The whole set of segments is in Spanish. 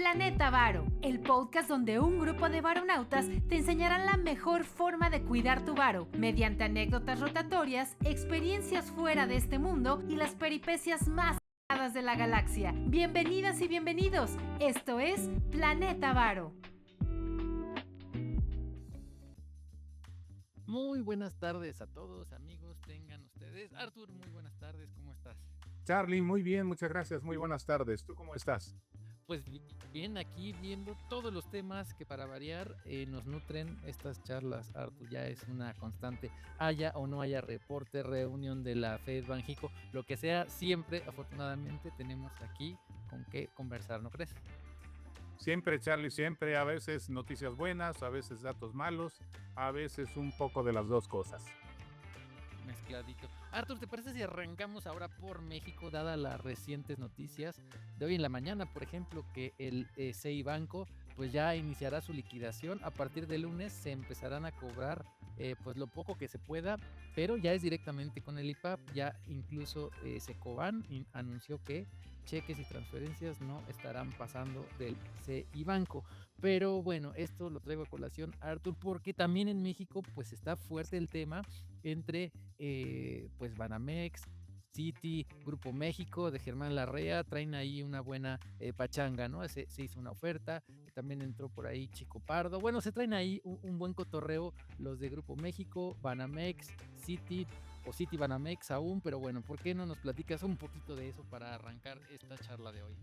Planeta Varo, el podcast donde un grupo de varonautas te enseñarán la mejor forma de cuidar tu varo, mediante anécdotas rotatorias, experiencias fuera de este mundo y las peripecias más de la galaxia. Bienvenidas y bienvenidos, esto es Planeta Varo. Muy buenas tardes a todos, amigos, tengan ustedes. Arthur, muy buenas tardes, ¿cómo estás? Charlie, muy bien, muchas gracias, muy buenas tardes. ¿Tú cómo estás? Pues bien, aquí viendo todos los temas que para variar nos nutren estas charlas, Arthur, ya es una constante, haya o no haya reporte, reunión de la Fed, Banjico, lo que sea, siempre, afortunadamente, tenemos aquí con qué conversar, ¿no crees? Siempre, Charlie, siempre, a veces noticias buenas, a veces datos malos, a veces un poco de las dos cosas. Mezcladito. Arthur, ¿te parece si arrancamos ahora por México, dadas las recientes noticias de hoy en la mañana, por ejemplo, que el CI Banco pues ya iniciará su liquidación? A partir del lunes se empezarán a cobrar pues lo poco que se pueda, pero ya es directamente con el IPAP. Ya incluso Secoban anunció que cheques y transferencias no estarán pasando del CI Banco. Pero bueno, esto lo traigo a colación, Arthur, porque también en México pues está fuerte el tema entre pues Banamex, Citi, Grupo México de Germán Larrea, traen ahí una buena pachanga, ¿no? Se hizo una oferta, también entró por ahí Chico Pardo, bueno, se traen ahí un buen cotorreo los de Grupo México, Banamex, Citi o Citi Banamex aún, pero bueno, ¿por qué no nos platicas un poquito de eso para arrancar esta charla de hoy?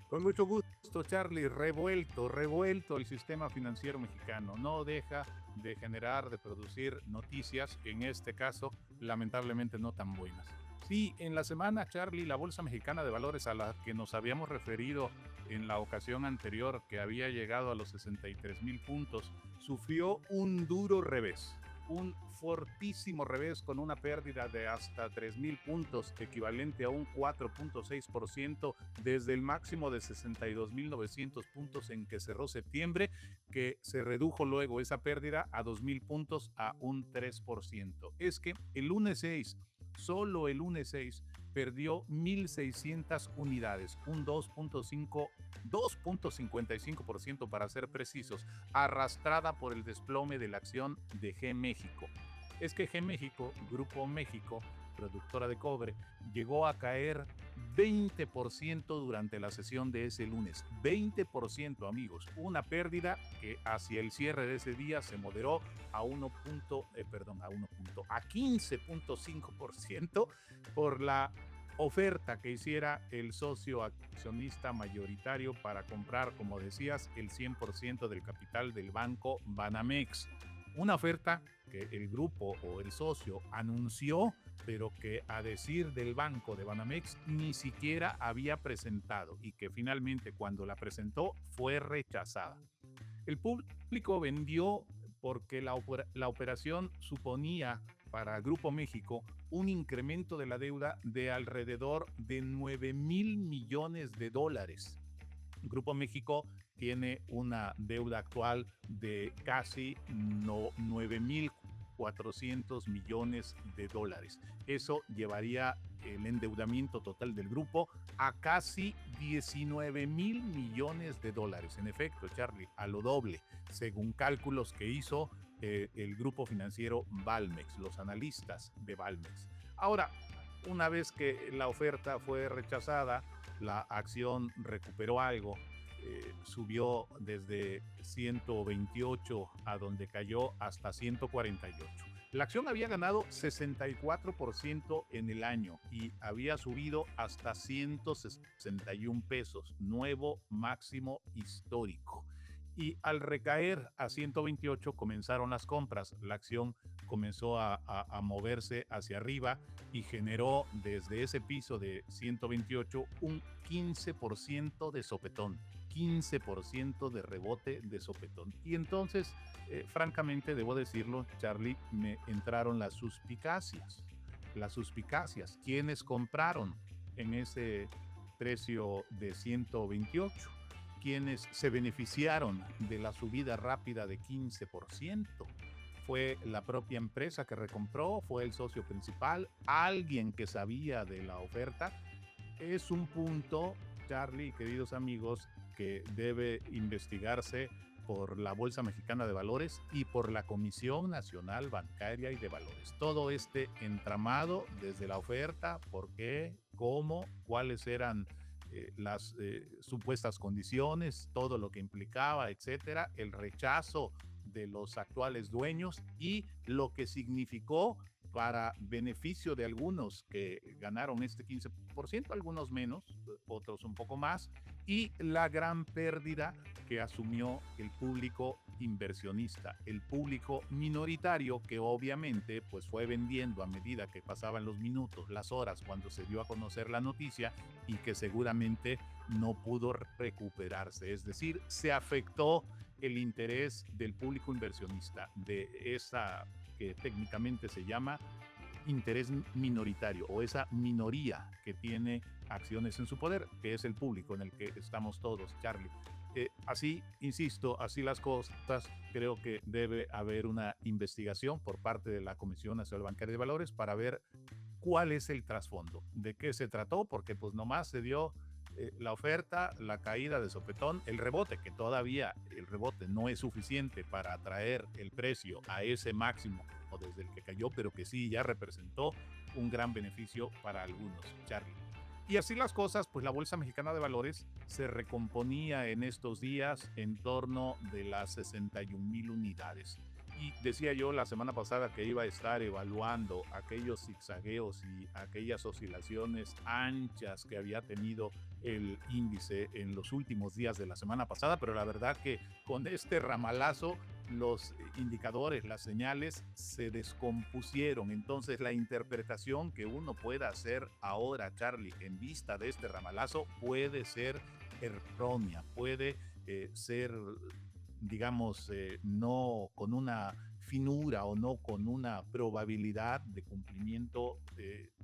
Con mucho gusto, Charlie, revuelto el sistema financiero mexicano. No deja de generar, de producir noticias, en este caso, lamentablemente no tan buenas. Sí, en la semana, Charlie, la Bolsa Mexicana de Valores a la que nos habíamos referido en la ocasión anterior, que había llegado a los 63,000 puntos, sufrió un duro revés. Un fortísimo revés con una pérdida de hasta 3,000 puntos, equivalente a un 4,6% desde el máximo de 62,900 puntos en que cerró septiembre, que se redujo luego esa pérdida a 2,000 puntos a un 3%. Es que el lunes 6, solo el lunes 6, perdió 1,600 unidades, un 2,55% para ser precisos, arrastrada por el desplome de la acción de G México. Es que G México, Grupo México, productora de cobre, llegó a caer 20% durante la sesión de ese lunes. 20%, amigos. Una pérdida que hacia el cierre de ese día se moderó a 15,5% por la oferta que hiciera el socio accionista mayoritario para comprar, como decías, el 100% del capital del banco Banamex. Una oferta que el grupo o el socio anunció, pero que a decir del banco de Banamex ni siquiera había presentado, y que finalmente cuando la presentó fue rechazada. El público vendió porque la operación suponía para Grupo México un incremento de la deuda de alrededor de 9,000 millones de dólares. Grupo México tiene una deuda actual de casi 9,400 millones de dólares. Eso llevaría el endeudamiento total del grupo a casi 19,000 millones de dólares. En efecto, Charlie, a lo doble, según cálculos que hizo el grupo financiero Valmex, los analistas de Valmex. Ahora, una vez que la oferta fue rechazada, la acción recuperó algo, subió desde 128 a donde cayó hasta 148. La acción había ganado 64% en el año y había subido hasta 161 pesos, nuevo máximo histórico. Y al recaer a 128 comenzaron las compras. La acción comenzó a moverse hacia arriba y generó desde ese piso de 128 un 15% de sopetón. 15% de rebote de sopetón. Y entonces, francamente, debo decirlo, Charlie, me entraron las suspicacias. Las suspicacias. ¿Quiénes compraron en ese precio de 128? ¿Quiénes se beneficiaron de la subida rápida de 15%? ¿Fue la propia empresa que recompró? ¿Fue el socio principal? ¿Alguien que sabía de la oferta? Es un punto, Charlie, queridos amigos, que debe investigarse por la Bolsa Mexicana de Valores y por la Comisión Nacional Bancaria y de Valores. Todo este entramado desde la oferta, por qué, cómo, cuáles eran las supuestas condiciones, todo lo que implicaba, etcétera, el rechazo de los actuales dueños y lo que significó para beneficio de algunos que ganaron este 15%, algunos menos, otros un poco más, y la gran pérdida que asumió el público inversionista, el público minoritario que obviamente pues fue vendiendo a medida que pasaban los minutos, las horas cuando se dio a conocer la noticia y que seguramente no pudo recuperarse, es decir, se afectó el interés del público inversionista, de esa que técnicamente se llama interés minoritario o esa minoría que tiene acciones en su poder, que es el público en el que estamos todos, Charlie. Así, insisto, así las cosas, creo que debe haber una investigación por parte de la Comisión Nacional Bancaria de Valores para ver cuál es el trasfondo, de qué se trató, porque pues nomás se dio la oferta, la caída de sopetón, el rebote, que todavía el rebote no es suficiente para atraer el precio a ese máximo desde el que cayó, pero que sí ya representó un gran beneficio para algunos, Charlie. Y así las cosas, pues la Bolsa Mexicana de Valores se recomponía en estos días en torno de las 61,000 unidades. Y decía yo la semana pasada que iba a estar evaluando aquellos zigzagueos y aquellas oscilaciones anchas que había tenido el índice en los últimos días de la semana pasada, pero la verdad que con este ramalazo los indicadores, las señales se descompusieron. Entonces la interpretación que uno pueda hacer ahora, Charlie, en vista de este ramalazo puede ser errónea, puede ser, digamos, no con una finura o no con una probabilidad de cumplimiento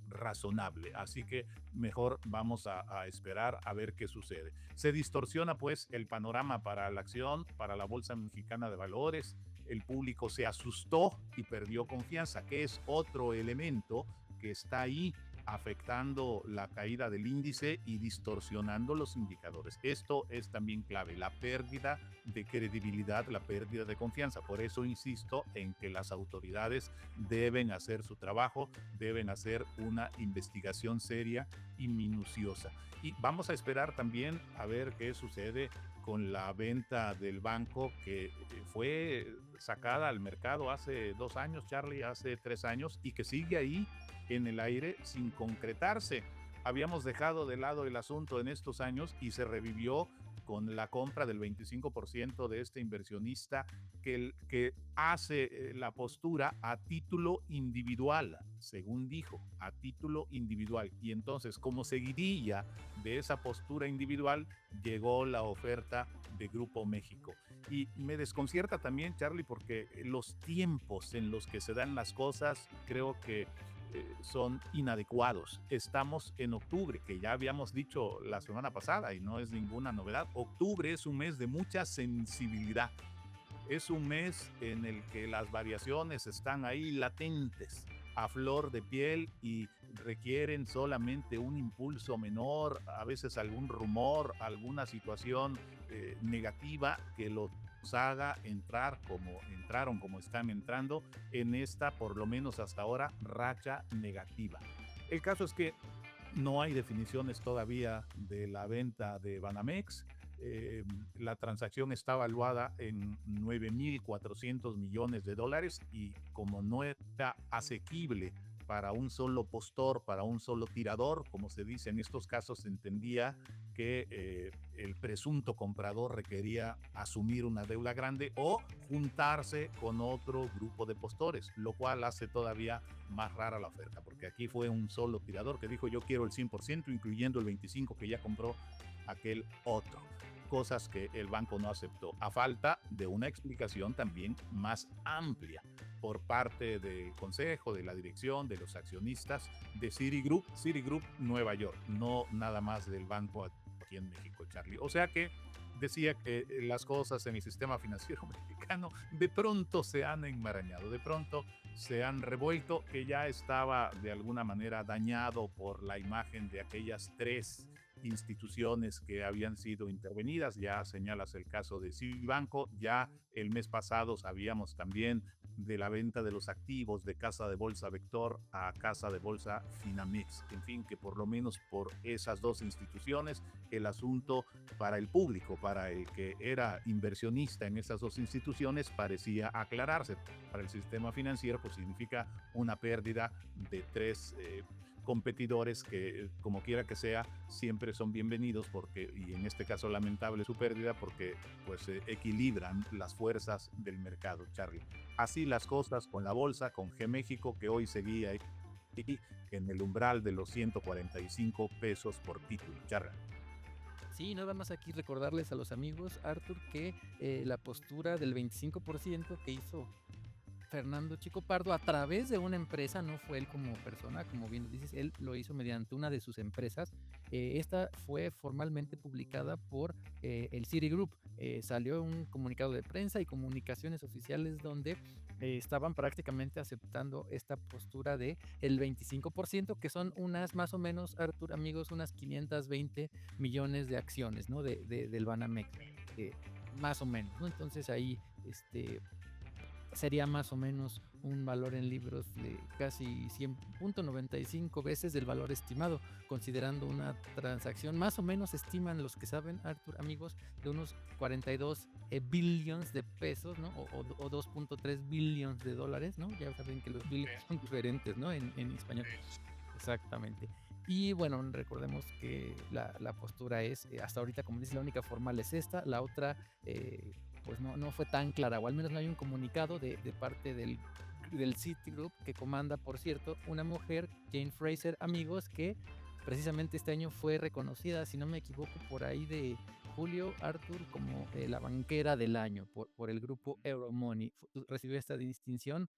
razonable. Así que mejor vamos a esperar a ver qué sucede. Se distorsiona pues el panorama para la acción, para la Bolsa Mexicana de Valores. El público se asustó y perdió confianza, que es otro elemento que está ahí afectando la caída del índice y distorsionando los indicadores. Esto es también clave, la pérdida de credibilidad, la pérdida de confianza. Por eso insisto en que las autoridades deben hacer su trabajo, deben hacer una investigación seria y minuciosa. Y vamos a esperar también a ver qué sucede con la venta del banco que fue sacada al mercado hace 2 años, Charlie, hace 3 años, y que sigue ahí en el aire sin concretarse. Habíamos dejado de lado el asunto en estos años y se revivió con la compra del 25% de este inversionista que hace la postura a título individual, según dijo, a título individual. Y entonces, como seguidilla de esa postura individual, llegó la oferta de Grupo México. Y me desconcierta también, Charlie, porque los tiempos en los que se dan las cosas creo que son inadecuados. Estamos en octubre, que ya habíamos dicho la semana pasada y no es ninguna novedad. Octubre es un mes de mucha sensibilidad. Es un mes en el que las variaciones están ahí latentes, a flor de piel y requieren solamente un impulso menor, a veces algún rumor, alguna situación negativa que los haga entrar como entraron, como están entrando en esta, por lo menos hasta ahora, racha negativa. El caso es que no hay definiciones todavía de la venta de Banamex. La transacción está valuada en 9,400 millones de dólares y como no está asequible para un solo postor, para un solo tirador, como se dice en estos casos, se entendía que el presunto comprador requería asumir una deuda grande o juntarse con otro grupo de postores, lo cual hace todavía más rara la oferta, porque aquí fue un solo tirador que dijo yo quiero el 100%, incluyendo el 25% que ya compró aquel otro. Cosas que el banco no aceptó, a falta de una explicación también más amplia por parte del consejo, de la dirección, de los accionistas de Citigroup Nueva York, no nada más del banco aquí en México, Charlie. O sea que decía que las cosas en el sistema financiero mexicano de pronto se han enmarañado, de pronto se han revuelto, que ya estaba de alguna manera dañado por la imagen de aquellas 3 instituciones que habían sido intervenidas. Ya señalas el caso de Cibanco, ya el mes pasado sabíamos también de la venta de los activos de Casa de Bolsa Vector a Casa de Bolsa Finamex. En fin, que por lo menos por esas dos instituciones el asunto para el público, para el que era inversionista en esas dos instituciones, parecía aclararse. Para el sistema financiero, pues significa una pérdida de tres competidores que, como quiera que sea, siempre son bienvenidos porque, y en este caso lamentable su pérdida, porque pues equilibran las fuerzas del mercado, Charlie. Así las cosas con la bolsa, con G México, que hoy seguía ahí en el umbral de los 145 pesos por título, Charlie. Sí, nada más aquí recordarles a los amigos, Arthur, que la postura del 25% que hizo Fernando Chico Pardo a través de una empresa, no fue él como persona, como bien dices, él lo hizo mediante una de sus empresas. Esta fue formalmente publicada por el Citigroup. Salió un comunicado de prensa y comunicaciones oficiales donde estaban prácticamente aceptando esta postura de el 25%, que son unas más o menos, Artur, amigos, unas 520 millones de acciones, ¿no? Del Banamex, más o menos, ¿no? Entonces ahí, sería más o menos un valor en libros de casi 100.95 veces del valor estimado, considerando una transacción, más o menos estiman los que saben, Arthur, amigos, de unos 42 billions de pesos, ¿no? O 2.3 billions de dólares, ¿no? Ya saben que los billions son diferentes, ¿no? En español. Exactamente. Y bueno, recordemos que la postura es, hasta ahorita, como dice, la única formal es esta, la otra pues no fue tan clara, o al menos no hay un comunicado de parte del Citigroup, que comanda, por cierto, una mujer, Jane Fraser, amigos, que precisamente este año fue reconocida, si no me equivoco, por ahí de julio, Arthur, como la banquera del año por el grupo Euromoney. Recibió esta distinción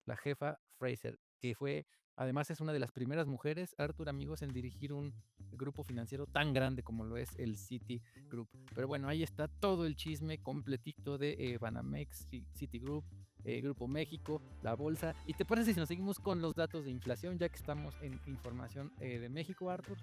la jefa Fraser, que fue, además es una de las primeras mujeres, Arthur, amigos, en dirigir un grupo financiero tan grande como lo es el Citigroup. Pero bueno, ahí está todo el chisme completito de Banamex, Citigroup, Grupo México, la bolsa. ¿Y te parece si nos seguimos con los datos de inflación, ya que estamos en información de México, Arthur?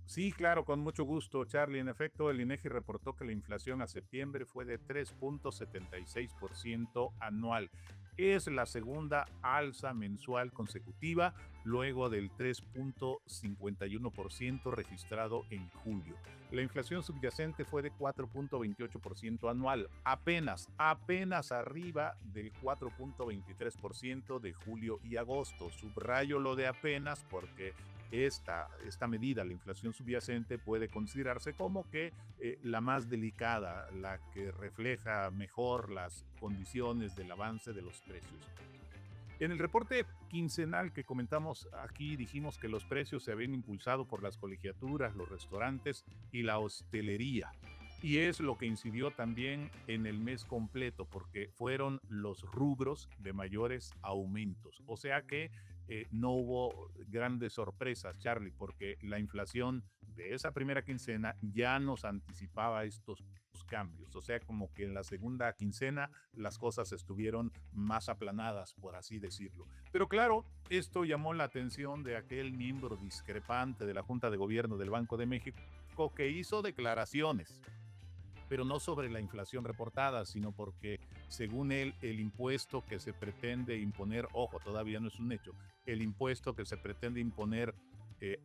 Sí, claro, con mucho gusto, Charlie. En efecto, el INEGI reportó que la inflación a septiembre fue de 3.76% anual. Es la segunda alza mensual consecutiva, luego del 3.51% registrado en julio. La inflación subyacente fue de 4.28% anual, apenas arriba del 4.23% de julio y agosto. Subrayo lo de apenas porque esta medida, la inflación subyacente, puede considerarse como que la más delicada, la que refleja mejor las condiciones del avance de los precios. En el reporte quincenal que comentamos aquí dijimos que los precios se habían impulsado por las colegiaturas, los restaurantes y la hostelería. Y es lo que incidió también en el mes completo, porque fueron los rubros de mayores aumentos. O sea que no hubo grandes sorpresas, Charlie, porque la inflación de esa primera quincena ya nos anticipaba estos cambios. O sea, como que en la segunda quincena las cosas estuvieron más aplanadas, por así decirlo. Pero claro, esto llamó la atención de aquel miembro discrepante de la Junta de Gobierno del Banco de México que hizo declaraciones, pero no sobre la inflación reportada, sino porque, según él, el impuesto que se pretende imponer, ojo, todavía no es un hecho, el impuesto que se pretende imponer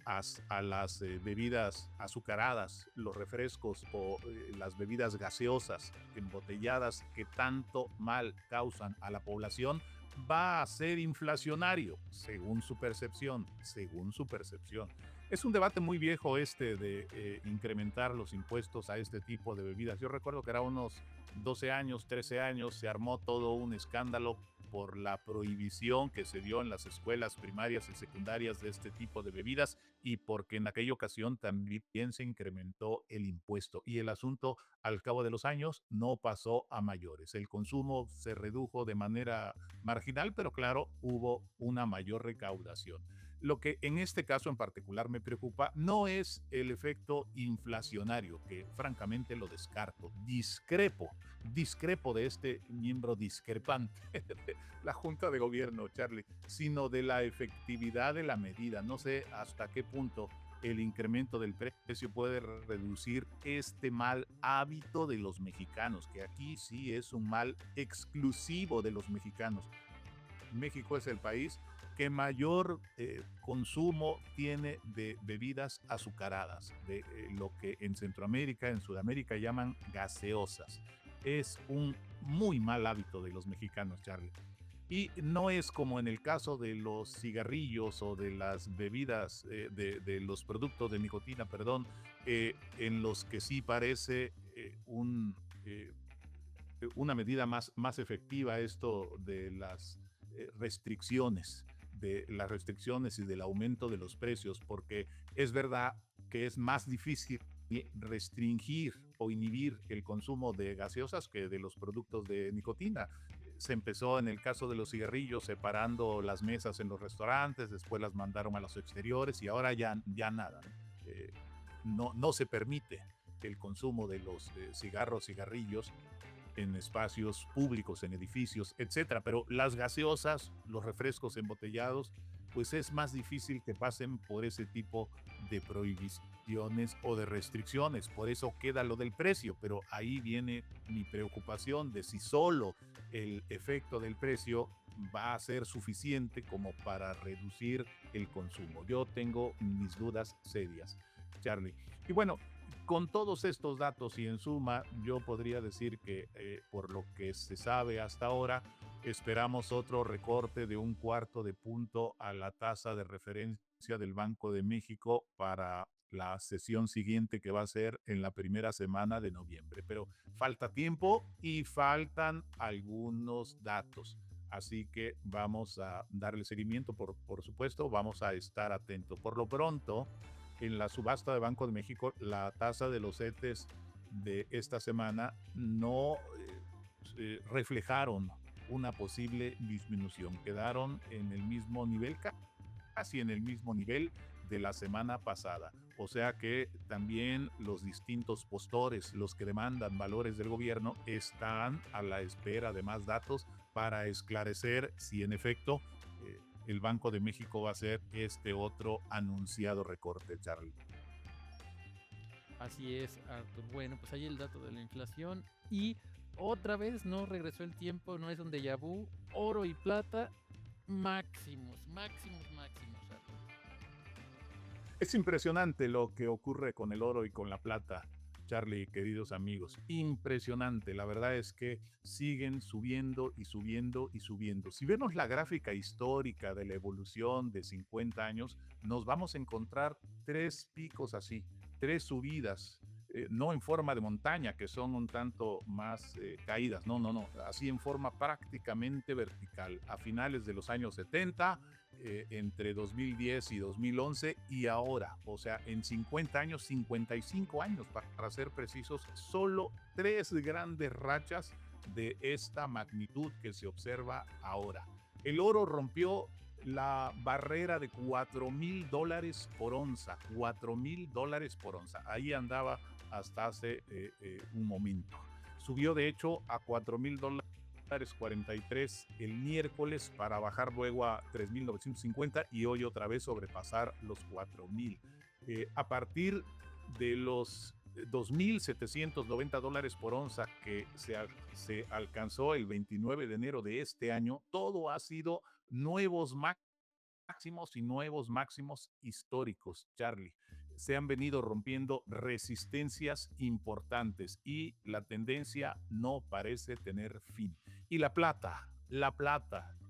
a las bebidas azucaradas, los refrescos o las bebidas gaseosas embotelladas que tanto mal causan a la población, va a ser inflacionario, según su percepción, según su percepción. Es un debate muy viejo este de incrementar los impuestos a este tipo de bebidas. Yo recuerdo que era unos 12 años, 13 años, se armó todo un escándalo por la prohibición que se dio en las escuelas primarias y secundarias de este tipo de bebidas y porque en aquella ocasión también se incrementó el impuesto y el asunto al cabo de los años no pasó a mayores. El consumo se redujo de manera marginal, pero claro, hubo una mayor recaudación. Lo que en este caso en particular me preocupa no es el efecto inflacionario, que francamente lo descarto. Discrepo de este miembro discrepante de la Junta de Gobierno, Charlie, sino de la efectividad de la medida. No sé hasta qué punto el incremento del precio puede reducir este mal hábito de los mexicanos, que aquí sí es un mal exclusivo de los mexicanos. México es el país que mayor consumo tiene de bebidas azucaradas, de lo que en Centroamérica, en Sudamérica llaman gaseosas. Es un muy mal hábito de los mexicanos, Charlie. Y no es como en el caso de los cigarrillos o de las bebidas, de los productos de nicotina, perdón, en los que sí parece eh, una medida más efectiva esto de las restricciones y del aumento de los precios, porque es verdad que es más difícil restringir o inhibir el consumo de gaseosas que de los productos de nicotina. Se empezó en el caso de los cigarrillos separando las mesas en los restaurantes, después las mandaron a los exteriores y ahora ya nada. Eh, no se permite el consumo de los cigarrillos en espacios públicos, en edificios, etcétera. Pero las gaseosas, los refrescos embotellados, pues es más difícil que pasen por ese tipo de prohibiciones o de restricciones. Por eso queda lo del precio, pero ahí viene mi preocupación de si solo el efecto del precio va a ser suficiente como para reducir el consumo. Yo tengo mis dudas serias, Charlie. Y bueno, con todos estos datos y en suma, yo podría decir que por lo que se sabe hasta ahora, esperamos otro recorte de 1/4 de punto a la tasa de referencia del Banco de México para la sesión siguiente que va a ser en la primera semana de noviembre. Pero falta tiempo y faltan algunos datos. Así que vamos a darle seguimiento, por supuesto, vamos a estar atentos. Por lo pronto, en la subasta de Banco de México, la tasa de los CETES de esta semana no reflejaron una posible disminución. Quedaron en el mismo nivel, casi en el mismo nivel de la semana pasada. O sea que también los distintos postores, los que demandan valores del gobierno, están a la espera de más datos para esclarecer si en efecto el Banco de México va a hacer este otro anunciado recorte, Charlie. Así es, Arthur. Bueno, pues ahí el dato de la inflación y otra vez no regresó el tiempo, no es un déjà vu, oro y plata máximos, Arthur. Es impresionante lo que ocurre con el oro y con la plata, Charlie, queridos amigos. Impresionante. La verdad es que siguen subiendo y subiendo y subiendo. Si vemos la gráfica histórica de la evolución de 50 años, nos vamos a encontrar 3 picos así, 3 subidas. No en forma de montaña, que son un tanto más caídas, no, así en forma prácticamente vertical. A finales de los años 70, entre 2010 y 2011 y ahora, o sea, en 50 años, 55 años para ser precisos, solo 3 grandes rachas de esta magnitud que se observa ahora. El oro rompió la barrera de $4,000 por onza, $4,000 por onza. Ahí andaba hasta hace un momento. Subió de hecho a $4,043 el miércoles para bajar luego a 3,950 y hoy otra vez sobrepasar los 4,000. A partir de los $2,790 por onza que se alcanzó el 29 de enero de este año, todo ha sido nuevos máximos y nuevos máximos históricos, Charlie. Se han venido rompiendo resistencias importantes y la tendencia no parece tener fin. Y la plata,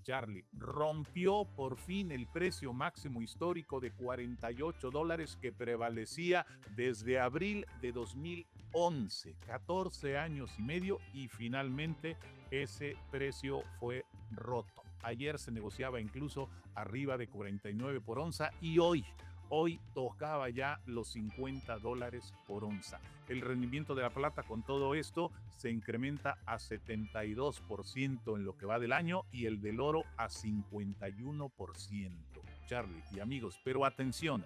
Charlie, rompió por fin el precio máximo histórico de $48 que prevalecía desde abril de 2011, 14 años y medio, y finalmente ese precio fue roto. Ayer se negociaba incluso arriba de 49 por onza y hoy tocaba ya los $50 por onza. El rendimiento de la plata con todo esto se incrementa a 72% en lo que va del año y el del oro a 51%. Charlie y amigos, pero atención.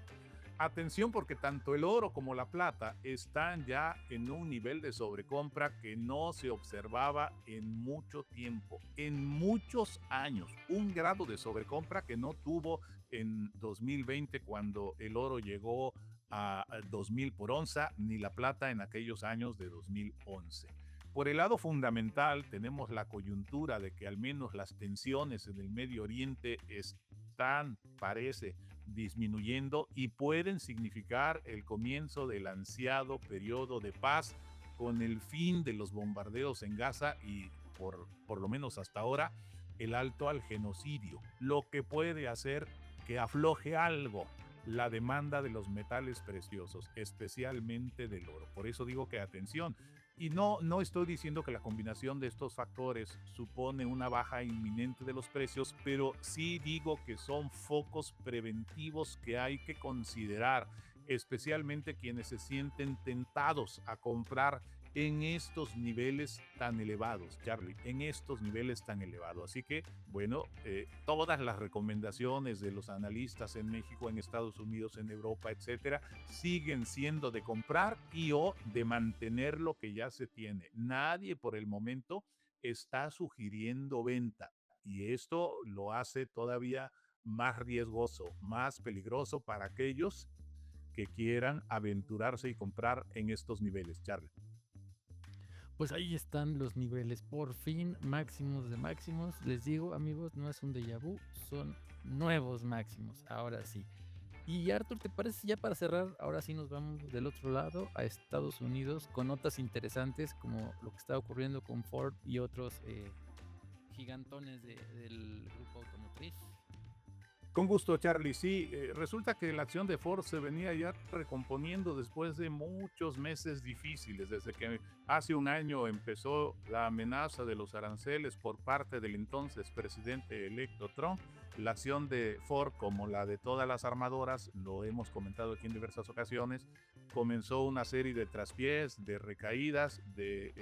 Atención porque tanto el oro como la plata están ya en un nivel de sobrecompra que no se observaba en mucho tiempo, en muchos años. Un grado de sobrecompra que no tuvo en 2020 cuando el oro llegó a 2,000 por onza, ni la plata en aquellos años de 2011. Por el lado fundamental tenemos la coyuntura de que al menos las tensiones en el Medio Oriente están, parece, disminuyendo y pueden significar el comienzo del ansiado periodo de paz con el fin de los bombardeos en Gaza y por lo menos hasta ahora el alto al genocidio, lo que puede hacer que afloje algo la demanda de los metales preciosos, especialmente del oro. Por eso digo que atención. Y no estoy diciendo que la combinación de estos factores supone una baja inminente de los precios, pero sí digo que son focos preventivos que hay que considerar, especialmente quienes se sienten tentados a comprar en estos niveles tan elevados, Charlie, en estos niveles tan elevados. Así que, bueno, todas las recomendaciones de los analistas en México, en Estados Unidos, en Europa, etcétera, siguen siendo de comprar y o de mantener lo que ya se tiene. Nadie por el momento está sugiriendo venta y esto lo hace todavía más riesgoso, más peligroso para aquellos que quieran aventurarse y comprar en estos niveles, Charlie. Pues ahí están los niveles, por fin máximos de máximos. Les digo, amigos, no es un déjà vu, son nuevos máximos, ahora sí. Y Arthur, ¿te parece ya para cerrar? Ahora sí nos vamos del otro lado a Estados Unidos con notas interesantes como lo que está ocurriendo con Ford y otros gigantones del grupo automotriz. Con gusto, Charlie. Sí, resulta que la acción de Ford se venía ya recomponiendo después de muchos meses difíciles, desde que hace un año empezó la amenaza de los aranceles por parte del entonces presidente electo Trump. La acción de Ford, como la de todas las armadoras, lo hemos comentado aquí en diversas ocasiones, comenzó una serie de traspiés, de recaídas, de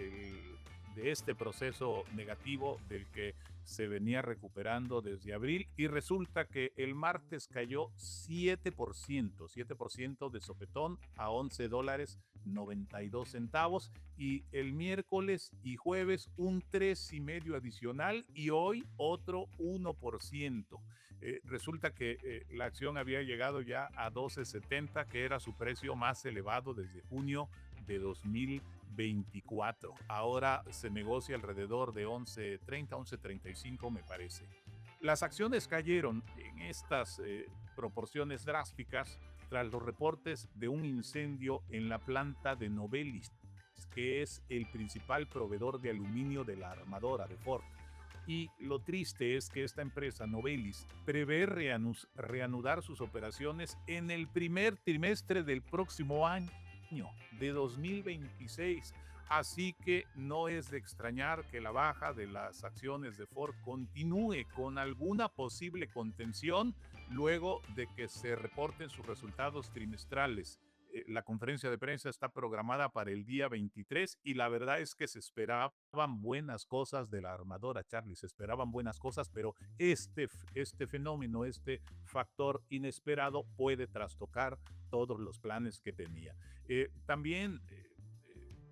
este proceso negativo del que se venía recuperando desde abril y resulta que el martes cayó 7% de sopetón a $11.92 y el miércoles y jueves un 3,5% adicional y hoy otro 1%. Resulta que la acción había llegado ya a 12.70, que era su precio más elevado desde junio de 2024. Ahora se negocia alrededor de 11.30, 11.35 me parece. Las acciones cayeron en estas proporciones drásticas tras los reportes de un incendio en la planta de Novelis, que es el principal proveedor de aluminio de la armadora de Ford. Y lo triste es que esta empresa Novelis prevé reanudar sus operaciones en el primer trimestre del próximo año de 2026. Así que no es de extrañar que la baja de las acciones de Ford continúe con alguna posible contención luego de que se reporten sus resultados trimestrales. La conferencia de prensa está programada para el día 23 y la verdad es que se esperaban buenas cosas de la armadora, Charlie, se esperaban buenas cosas, pero este fenómeno, este factor inesperado puede trastocar todos los planes que tenía. También,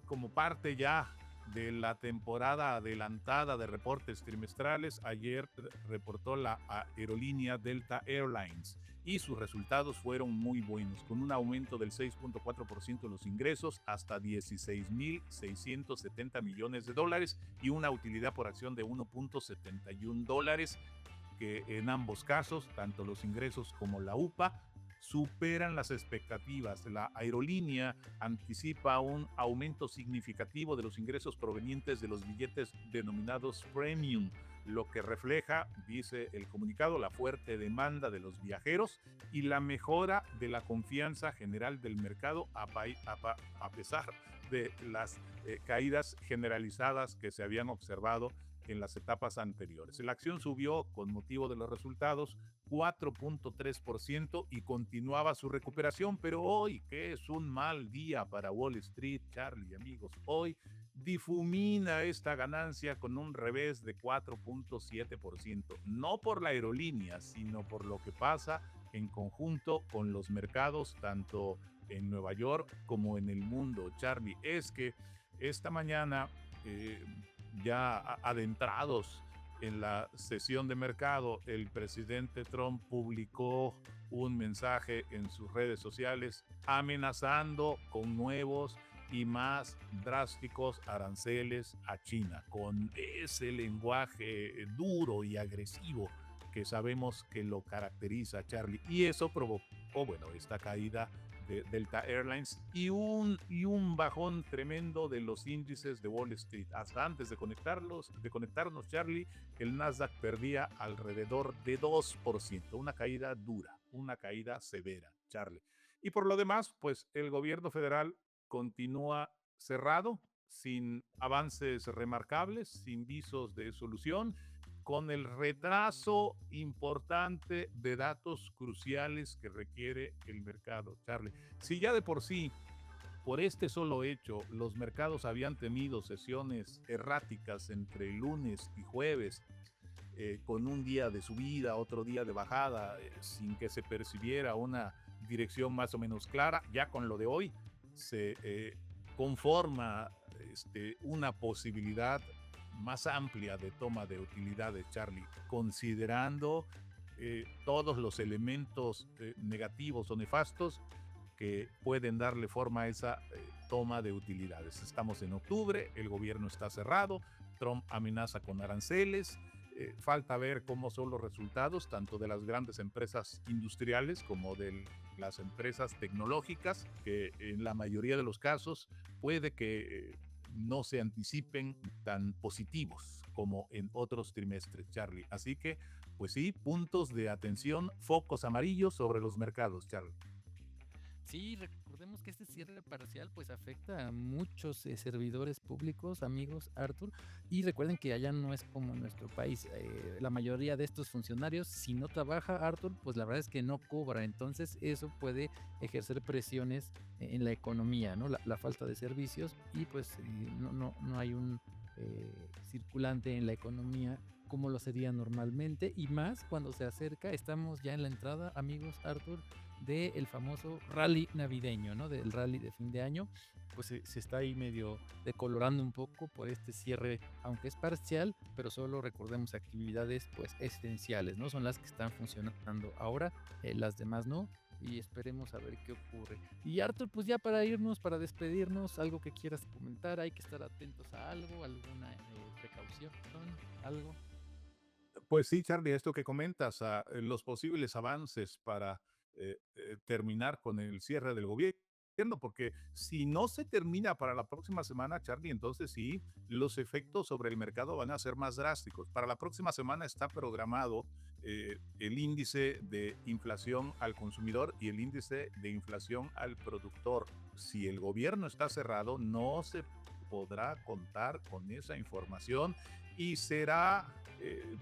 como parte ya de la temporada adelantada de reportes trimestrales, ayer reportó la aerolínea Delta Airlines y sus resultados fueron muy buenos, con un aumento del 6.4% de los ingresos hasta $16.670 millones y una utilidad por acción de $1.71, que en ambos casos, tanto los ingresos como la UPA, superan las expectativas. La aerolínea anticipa un aumento significativo de los ingresos provenientes de los billetes denominados premium, lo que refleja, dice el comunicado, la fuerte demanda de los viajeros y la mejora de la confianza general del mercado a pesar de las caídas generalizadas que se habían observado en las etapas anteriores. La acción subió con motivo de los resultados 4.3% y continuaba su recuperación, pero hoy, que es un mal día para Wall Street, Charlie, amigos, hoy difumina esta ganancia con un revés de 4.7%, no por la aerolínea, sino por lo que pasa en conjunto con los mercados, tanto en Nueva York como en el mundo, Charlie. Es que esta mañana, eh, ya adentrados en la sesión de mercado, el presidente Trump publicó un mensaje en sus redes sociales amenazando con nuevos y más drásticos aranceles a China, con ese lenguaje duro y agresivo que sabemos que lo caracteriza, Charlie. Y eso provocó, bueno, esta caída de Delta Airlines y un bajón tremendo de los índices de Wall Street. Hasta antes de conectarnos, Charlie, el Nasdaq perdía alrededor de 2%, una caída dura, una caída severa, Charlie. Y por lo demás, pues el gobierno federal continúa cerrado, sin avances remarcables, sin visos de solución, con el retraso importante de datos cruciales que requiere el mercado, Charlie. Si ya de por sí, por este solo hecho, los mercados habían tenido sesiones erráticas entre lunes y jueves, con un día de subida, otro día de bajada, sin que se percibiera una dirección más o menos clara, ya con lo de hoy se conforma una posibilidad más amplia de toma de utilidades, Charlie, considerando todos los elementos negativos o nefastos que pueden darle forma a esa toma de utilidades. Estamos en octubre, el gobierno está cerrado, Trump amenaza con aranceles, falta ver cómo son los resultados tanto de las grandes empresas industriales como de las empresas tecnológicas, que en la mayoría de los casos puede que no se anticipen tan positivos como en otros trimestres, Charlie. Así que, pues sí, puntos de atención, focos amarillos sobre los mercados, Charlie. Sí, recordemos que este cierre parcial pues afecta a muchos servidores públicos, amigos Arthur, y recuerden que allá no es como en nuestro país. La mayoría de estos funcionarios, si no trabaja Arthur, pues la verdad es que no cobra, entonces eso puede ejercer presiones en la economía, ¿no? La falta de servicios y pues no hay un circulante en la economía como lo sería normalmente, y más cuando se acerca, estamos ya en la entrada, amigos Arthur, del famoso rally navideño, ¿no? Del rally de fin de año, pues se está ahí medio decolorando un poco por este cierre, aunque es parcial, pero solo recordemos actividades pues esenciales, ¿no? Son las que están funcionando ahora, las demás no, y esperemos a ver qué ocurre. Y Arthur, pues ya para irnos, para despedirnos, algo que quieras comentar, hay que estar atentos a algo, alguna precaución, algo. Pues sí, Charlie, esto que comentas, los posibles avances para terminar con el cierre del gobierno, porque si no se termina para la próxima semana, Charlie, entonces sí, los efectos sobre el mercado van a ser más drásticos. Para la próxima semana está programado el índice de inflación al consumidor y el índice de inflación al productor. Si el gobierno está cerrado, no se podrá contar con esa información y será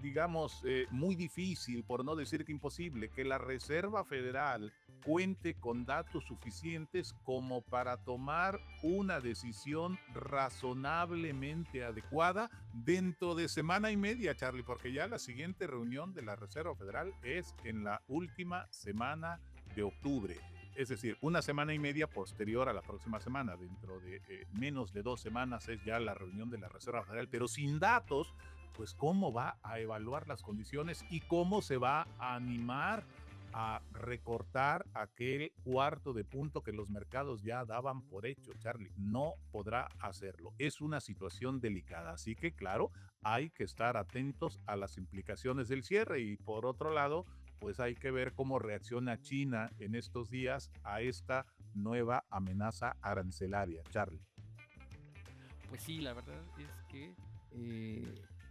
digamos, muy difícil, por no decir que imposible, que la Reserva Federal cuente con datos suficientes como para tomar una decisión razonablemente adecuada dentro de semana y media, Charlie, porque ya la siguiente reunión de la Reserva Federal es en la última semana de octubre. Es decir, una semana y media posterior a la próxima semana. Dentro de menos de 2 semanas es ya la reunión de la Reserva Federal, pero sin datos, pues cómo va a evaluar las condiciones y cómo se va a animar a recortar aquel cuarto de punto que los mercados ya daban por hecho, Charlie. No podrá hacerlo. Es una situación delicada. Así que, claro, hay que estar atentos a las implicaciones del cierre y por otro lado, pues hay que ver cómo reacciona China en estos días a esta nueva amenaza arancelaria, Charlie. Pues sí, la verdad es que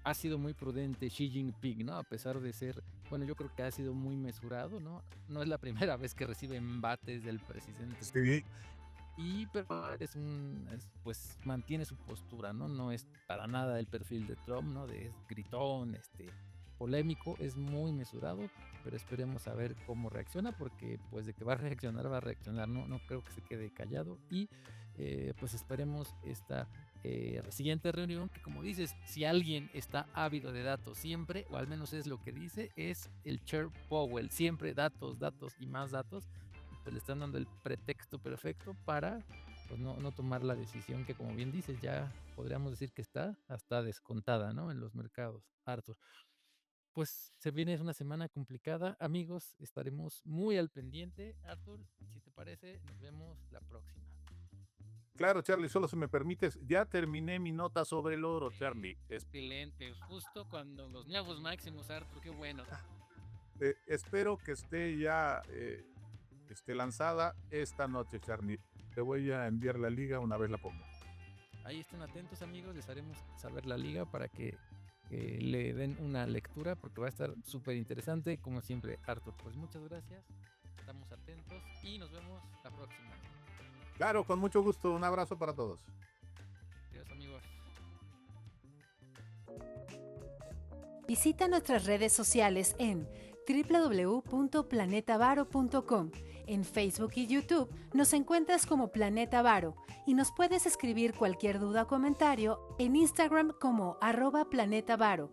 ha sido muy prudente Xi Jinping, ¿no? A pesar de ser, bueno, yo creo que ha sido muy mesurado, ¿no? No es la primera vez que recibe embates del presidente. Sí. Pero pues mantiene su postura, ¿no? No es para nada el perfil de Trump, ¿no? De gritón, polémico, es muy mesurado, pero esperemos a ver cómo reacciona, porque pues de que va a reaccionar, no creo que se quede callado y pues esperemos esta siguiente reunión, que como dices, si alguien está ávido de datos siempre, o al menos es lo que dice, es el Chair Powell, siempre datos, datos y más datos, pues le están dando el pretexto perfecto para pues no tomar la decisión que, como bien dices, ya podríamos decir que está hasta descontada, ¿no? En los mercados, Arthur. Pues se viene una semana complicada, amigos, estaremos muy al pendiente. Arthur, si te parece, nos vemos la próxima. Claro, Charlie, solo si me permites, ya terminé mi nota sobre el oro, Charlie. Excelente, justo cuando los nuevos máximos, Arthur, qué bueno. Espero que esté ya esté lanzada esta noche, Charlie. Te voy a enviar la liga una vez la ponga. Ahí estén atentos, amigos, les haremos saber la liga para que le den una lectura, porque va a estar súper interesante, como siempre, Arthur. Pues muchas gracias, estamos atentos y nos vemos la próxima. Claro, con mucho gusto. Un abrazo para todos. Adiós, amigos. Visita nuestras redes sociales en www.planetavaro.com. En Facebook y YouTube nos encuentras como Planeta Varo y nos puedes escribir cualquier duda o comentario en Instagram como @planetavaro.